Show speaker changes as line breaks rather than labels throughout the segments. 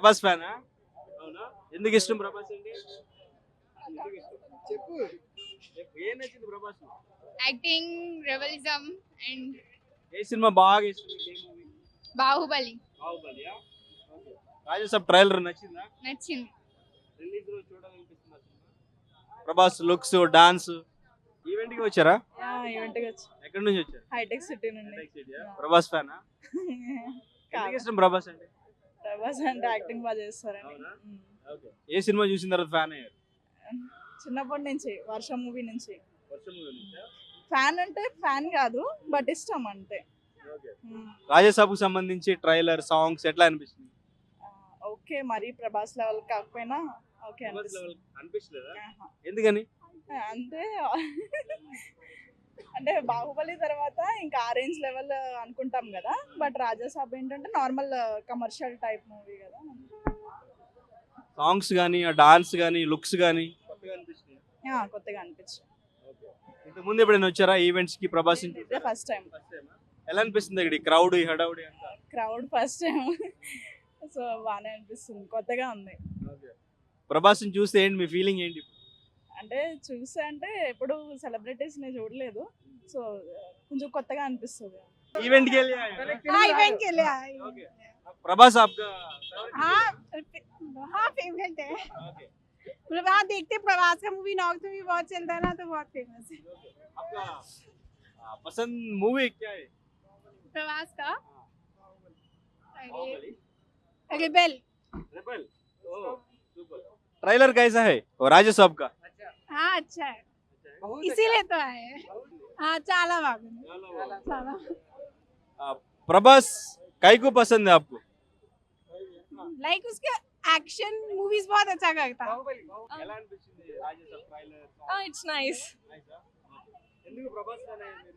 ప్రభాస్ ఫ్యానా? అవునా? ఎందుకు ఇష్టం ప్రభాస్ అంటే? ఎందుకు ఇష్టం? చెప్పు. చెప్పు. ఏం నచ్చింది ప్రభాస్ లో?
యాక్టింగ్, రెబలిజం అండ్
ఏ సినిమా బాగా ఇష్టం మీకు? ఏ మూవీ?
బాహుబలి
బాహుబలియా? ఓకే. రాజసాబ్ ట్రైలర్ నచ్చిందా?
నచ్చింది.
రిలీజ్ రోజు చూడాలనిపిస్తుందా సినిమా? ప్రభాస్ లుక్స్, డాన్స్ ఈవెంట్ కి వచ్చారా?
ఈవెంట్ వచ్చి
ఎక్కడి నుంచి వచ్చారు?
హైటెక్ సిటీ నుండి
హైటెక్ సిటీయా? ప్రభాస్ ఫ్యానా? ఎందుకు ఇష్టం ప్రభాస్ అంటే?
ప్రభాస్ అంటే యాక్టింగ్ బాగా చేస్తారండి.
అవునా? ఓకే. ఏ సినిమా చూసిన తర్వాత ఫ్యాన్ అయ్యారు?
చిన్నప్పటి నుంచి వర్షం మూవీ నుంచి
వర్షం మూవీ నుంచా?
ఫ్యాన్ అంటే ఫ్యాన్ కాదు బట్ ఇష్టం అంతే.
ఓకే. రాజసాబ్ కు సంబంధించి ట్రైలర్ సాంగ్స్ ఎట్లా అనిపిస్తుంది?
ఓకే మరి ప్రభాస్ లెవెల్ కాకపోయినా ఓకే
ప్రభాస్
అనిపిస్తుంది.
లెవెల్ అనిపించలేదా?
ఆహా.
ఎందుకని?
అంతే అంటే బాహుబలి తర్వాత ఇంకా ఆ రేంజ్ లెవెల్ అనుకుంటాం కదా బట్ రాజాసాబ్ ఏంటంటే నార్మల్ కమర్షియల్ టైప్ మూవీ కదా.
సాంగ్స్ గానీ, ఆ డాన్స్ గానీ, లుక్స్ గానీ కొత్తగా అనిపిస్తుంది.
కొత్తగా అనిపించింది.
ఇంతకు ముందు ఎప్పుడైనా వచ్చారా ఈవెంట్స్ కి ప్రభాస్ ని?
ఇదే ఫస్ట్ టైం.
ఎలా అనిపిస్తుంది ఇక్కడ క్రౌడ్, ఈ హడావుడి అంతా?
క్రౌడ్ ఫస్ట్ టైం సో బాగానే అనిపిస్తుంది, కొత్తగా ఉంది.
ప్రభాస్ ని చూస్తే ఏంటి మీ ఫీలింగ్ ఏంటి?
అంటే చూస్తే అంటే ఎప్పుడు సెలబ్రిటీస్ ని చూడలేదు సో కొంచెం కొత్తగా అనిపిస్తుంది.
ఈవెంట్ కి వెళ్ళి
इवेंट के लिए आई
ఓకే. ప్రభాస్ आपका
हाँ हाँ फेवरेट है
ओके.
मतलब हाँ देखते हैं, प्रवास का मूवी नॉर्थ में भी बहुत चलता है ना तो बहुत फेमस है।
आपका पसंद मूवी क्या है?
प्रवास का
बाहुबली,
रिबेल
रेबल. ओह सुपर. ट्रेलर कैसा है? और राजा साहब का
हाँ अच्छा है, इसीलिए तो आए हैं। हाँ चाला बागुंदी चाला
प्रभास काई को पसंद है आपको?
लाइक उसके एक्शन मूवीज बहुत अच्छा करता है।
ఎలా అనిపించింది Raja Saab trailer?
It's nice
నైసా? ఎందుకు ప్రభాస్ ఫ్యాన్ అయ్యారు?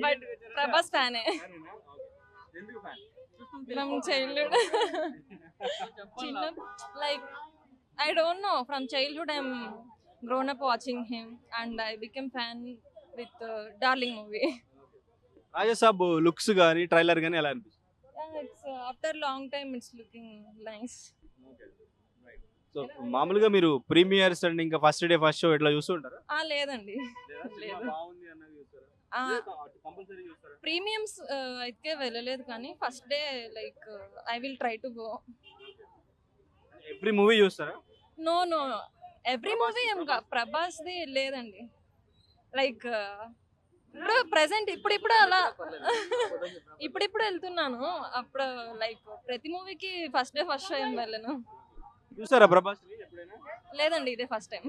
బట్ ప్రభాస్ ఫ్యానే
ఎందుకు ఫ్యాన్?
ఫ్రమ్ చైల్డ్హుడ్ చిన్న like I don't know from childhood I'm grown up watching him and I become fan with darling movie.
Raja Saab looks గానీ ట్రైలర్ గానీ ఎలా అనిపిస్తుంది?
It's after long time it's looking nice.
So మామూలుగా మీరు premieres and ఇంకా first day first show ఇట్లా చూస్తుంటారా?
లేదండి లేదు.
బాగుంది అన్నది చూస్తారా? కంపల్సరీ చూస్తారా?
ప్రీమియమ్స్ అయితే వెళ్ళలేదు కానీ first day like I will try to go.
Every movie చూస్తారా?
నో నో ఎవ్రీ మూవీ ఏం ప్రభాస్ది లేదండి. లైక్ ఇప్పుడు ప్రెసెంట్ ఇప్పుడిప్పుడు అలా ఇప్పుడిప్పుడు వెళ్తున్నాను. అప్పుడు లైక్ ప్రతి మూవీకి ఫస్ట్ డే ఫస్ట్ షో ఏం వెళ్ళను.
చూసారా ప్రభాస్ ఎప్పుడైనా?
లేదండి ఇదే ఫస్ట్ టైం.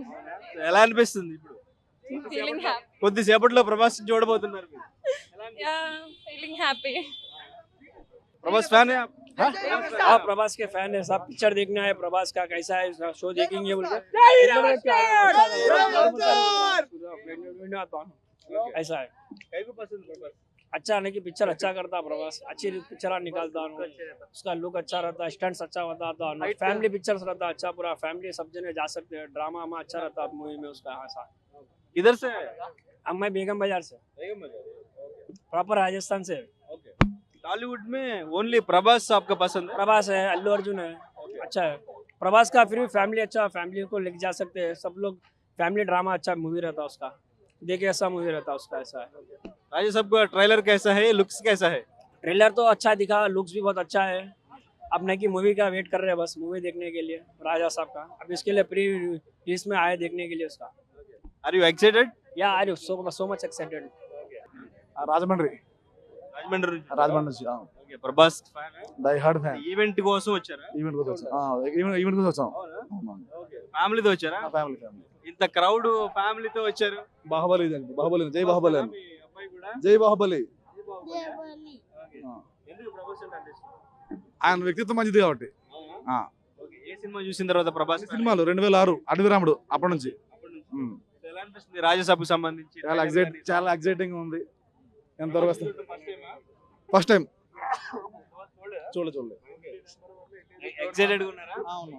ఎలా అనిపిస్తుంది ఇప్పుడు?
Feeling happy.
కొద్దిసేపట్లో ప్రభాస్ చూడబోతున్నారు మీరు.
Yeah feeling happy.
Prabhas fan है आप?
हाँ प्रभास के फैन है, सब पिक्चर देखना है प्रभास का, कैसा है शो देखेंगे बोल के ऐसा है।
कई को पसंद प्रभास?
अच्छा नहीं कि पिक्चर अच्छा करता प्रभास, अच्छी पिक्चर निकालता हूँ, उसका लुक अच्छा रहता, स्टंट्स अच्छा होता था, फैमिली पिक्चर्स रहता अच्छा, पूरा फैमिली सब जने जा सकते हैं, ड्रामा में अच्छा रहता मूवी में उसका। हाँ सा
इधर से
अब मैं बेगम बाजार से, प्रॉपर राजस्थान से।
टॉलीवुड में ओनली प्रभास आपका पसंद है?
प्रभास है, अल्लू अर्जुन है, अच्छा है प्रभास का। फिर भी फैमिली अच्छा, फैमिली को लेके जा सकते हैं सब लोग, फैमिली ड्रामा अच्छा मूवी रहता है उसका, देखिए ऐसा मूवी रहता है उसका। ऐसा है
राजा साहब का ट्रेलर कैसा है, लुक्स कैसा है?
ट्रेलर तो अच्छा दिखा, लुक्स भी बहुत अच्छा है। अब नई मूवी का वेट कर रहे हैं बस, मूवी देखने के लिए राजा साहब का। अब इसके लिए प्री रिलीज में आए देखने के लिए उसका।
Are you excited?
या are you so much excited?
Rajahmundry
Rajahmundry
Rajahmundry నుంచి
okay. Prabhas fan
die hard fan.
Event కోసం వచ్చారా?
ఈవెంట్ కోసం వచ్చాం. ఈవెంట్ కోసం వచ్చాం.
ఓకే. ఫ్యామిలీతో వచ్చారా?
Family family.
ఇంత క్రౌడ్ ఫ్యామిలీతో వచ్చారు.
బాహుబలి బాహుబలి జై బాహుబలి అని.
మీ అబ్బాయి కూడా
జై బాహుబలి.
ఓకే. ఎందుకు ప్రభాస్ అంటే ఇష్టం?
ఆయన వ్యక్తిత్వం మంచిది కాబట్టి.
అవునా? ఓకే. ఏ సినిమా చూసిన తర్వాత ప్రభాస్
ఈ సినిమాలు 2006 అడవి రాముడు అప్పటి నుంచి.
అప్పటి నుంచి. సో ఎలా అనిపిస్తుంది రాజసాబ్కు సంబంధించి?
చాలా ఎక్సైటింగ్ ఉంది. ఎంతవరకు వస్తుంది?
ఫస్ట్ టైమా?
ఫస్ట్ టైం చూడలేదు.
ఎక్సైటెడ్ గా ఉన్నారా?
అవును.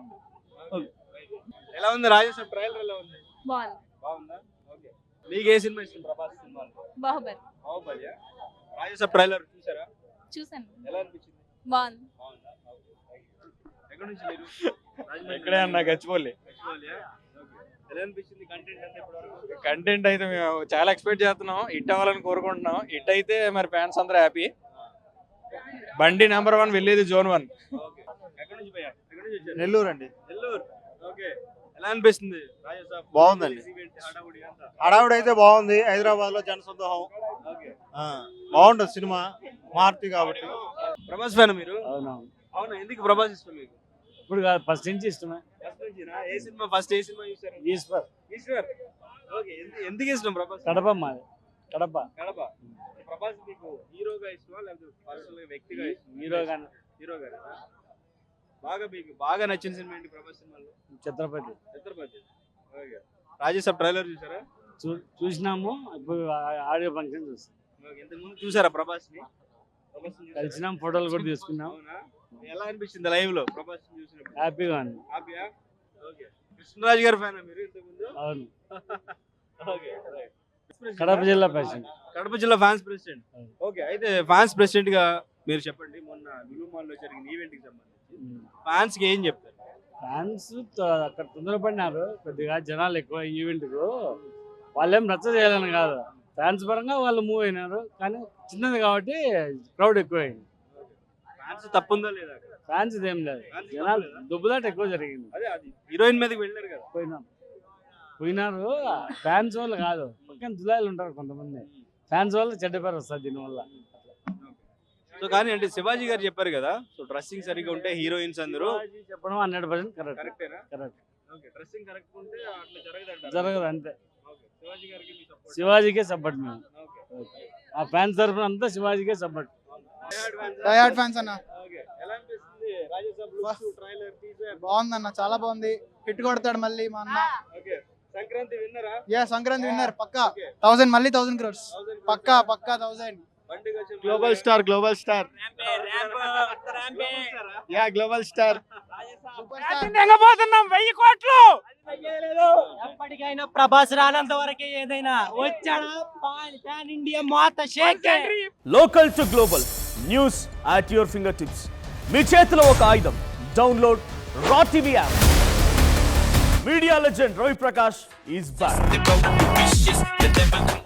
ఎలా ఉంది రాజసాబ్ ట్రైలర్? ఎలా ఉంది?
బాగుంది.
బాగుందా? ఓకే. మీకు ఏ సినిమా ఇష్టం ప్రభాస్ సినిమాలో?
బాహుబలి
బాహుబలియా? రాజసాబ్ ట్రైలర్ చూసారా?
చూసాను.
ఎలా అనిపించింది?
బాగుంది.
బాగుందా? ఎక్కడి నుంచి మీరు? రాజమండ్రి.
ఎక్కడే అన్న గచ్చిబౌలి.
గచ్చిబౌలియా? ఓకే. ఎలా అనిపించింది కంటెంట్ అంతా ఇప్పటివరకు?
కంటెంట్ అయితే మేము చాలా ఎక్స్పెక్ట్ చేస్తున్నాం, హిట్ అవ్వాలని కోరుకుంటున్నాం. హిట్ అయితే మరి ఫ్యాన్స్ అందరూ హ్యాపీ. బండి నెంబర్ 1 వెళ్ళేది జోన్ 1.
ఓకే. ఎక్కడి నుంచి భయ్యా? ఎక్కడి నుంచి వచ్చారు?
నెల్లూరు అండి.
నెల్లూరు. ఓకే. ఎలా అనిపిస్తుంది రాజా సాబ్?
బాగుందండి.
ఈవెంట్ హడావుడి అంతా.
హడావుడి అయితే బాగుంది. హైదరాబాద్ లో జనసందోహం
ఓకే.
బాగుంటుంది సినిమా, మారుతి కాబట్టి.
ప్రభాస్ ఫ్యాన్ మీరు?
అవునవును.
అవునా, ఎందుకు ప్రభాస్ ఇష్టం మీకు?
ఇప్పుడు కాదు, ఫస్ట్ నుంచి ఇష్టమే.
ఫస్ట్ నుంచినా? ఏ సినిమా ఫస్ట్ ఏ సినిమా చూసారు?
ఈశ్వర్.
ఈశ్వర్. ఓకే. ఎందుకు ఇష్టం ప్రభాస్?
కడప మాది. కడప.
కడప. ప్రభాస్ మీకు హీరోగా ఇష్టమా లేకపోతే పర్సనల్ వ్యక్తిగా ఇష్టమా?
హీరోగానే.
హీరోగా. మీకు బాగా నచ్చిన సినిమా ఏంటి ప్రభాస్ సినిమాలో?
ఛత్రపతి.
ఛత్రపతి. ఓకే. రాజేసాబ్ ట్రైలర్ చూసారా?
చూసినాము, ఇప్పుడు ఆడియో ఫంక్షన్ చూస్తాం.
ఓకే. ఇంతకు ముందు చూసారా ప్రభాస్ ని?
కలిసినాం, ఫోటోలు కూడా తీసుకున్నాం.
అవునా? ఎలా అనిపించింది లైవ్ లో ప్రభాస్ చూసినప్పుడు?
హ్యాపీగా ఉంది.
హ్యాపీయా? ఓకే. కృష్ణరాజు గారి ఫ్యాన్ మీరు ఇంతకు ముందు?
అవును.
ఓకే. రైట్.
కడప జిల్లా ప్రెసిడెంట్.
కడప జిల్లా ఫ్యాన్స్ ప్రెసిడెంట్.
అవును.
ఓకే. అయితే ఫ్యాన్స్ ప్రెసిడెంట్ గా మీరు చెప్పండి, మొన్న లులు మాల్ లో జరిగిన ఈవెంట్ కి సంబంధించి ఫ్యాన్స్ కి ఏం చెప్తారు?
ఫ్యాన్స్ అక్కడ తొందరపడినారు కొద్దిగా, జనాలు ఎక్కువ ఈవెంట్ కు. వాళ్ళేం రచ్చ చేయాలని కాదు, ఫ్యాన్స్ పరంగా వాళ్ళు మూవ్ అయినారు, కానీ చిన్నది కాబట్టి క్రౌడ్ ఎక్కువైంది.
ఫ్యాన్స్ తప్పుందా లేదా?
ఫ్యాన్స్ ఏం లేదు,
Fans
జనాలు
తప్పు లేదా?
దుబ్బులాట ఎక్కువ జరిగింది.
అదే అది హీరోయిన్ మీదకి వెళ్ళారు కదా.
పోయినారు. ఫ్యాన్స్ వాళ్ళు కాదు, పక్కన జులాయిలు ఉంటారు కొంతమంది, ఫ్యాన్స్ వాళ్ళు చెడ్డ పేరు వస్తుంది దీనివల్ల.
సో కానీ అంటే శివాజీ గారు చెప్పారు కదా, సో డ్రెస్సింగ్ సరిగా ఉంటే హీరోయిన్స్ అందరూ
శివాజీ చెప్పడం 100% కరెక్ట్.
కరెక్టేనా?
కరెక్ట్.
ఓకే. డ్రెస్సింగ్ కరెక్ట్ ఉంటే అట్లా జరగదంటారు.
జరగదు అంతే.
ఓకే. శివాజీ గారికి మీ సపోర్ట్.
శివాజీకే సపోర్ట్ మేము.
ఓకే.
ఆ ఫ్యాన్స్ తరఫున అంతా శివాజీకే సపోర్ట్.
డయాడ్ ఫ్యాన్స్ అన్న.
ఓకే. ఎలా అనిపిస్తుంది Raja Saab looks, trailer, teaser?
బాగుందన్న, చాలా బాగుంది. హిట్ కొడతాడు మళ్ళీ మా అన్న.
ఓకే. సంక్రాంతి విన్నరా?
సంక్రాంతి విన్నర్ పక్కా.
ఓకే.
1000 మళ్ళీ 1000 crores
1000
పక్కా 1000.
బండిగా వచ్చి
global star, global star. Global star.
ఎప్పటికైనా ప్రభాస్ రానంత వరకే ఏదైనా వచ్చాడా పాన్ ఇండియా మాత shake.
Local to global news at your finger tips. మీ చేతిలో ఒక ఆయుధం. Download raw TV app. Media legend Ravi Prakash is back.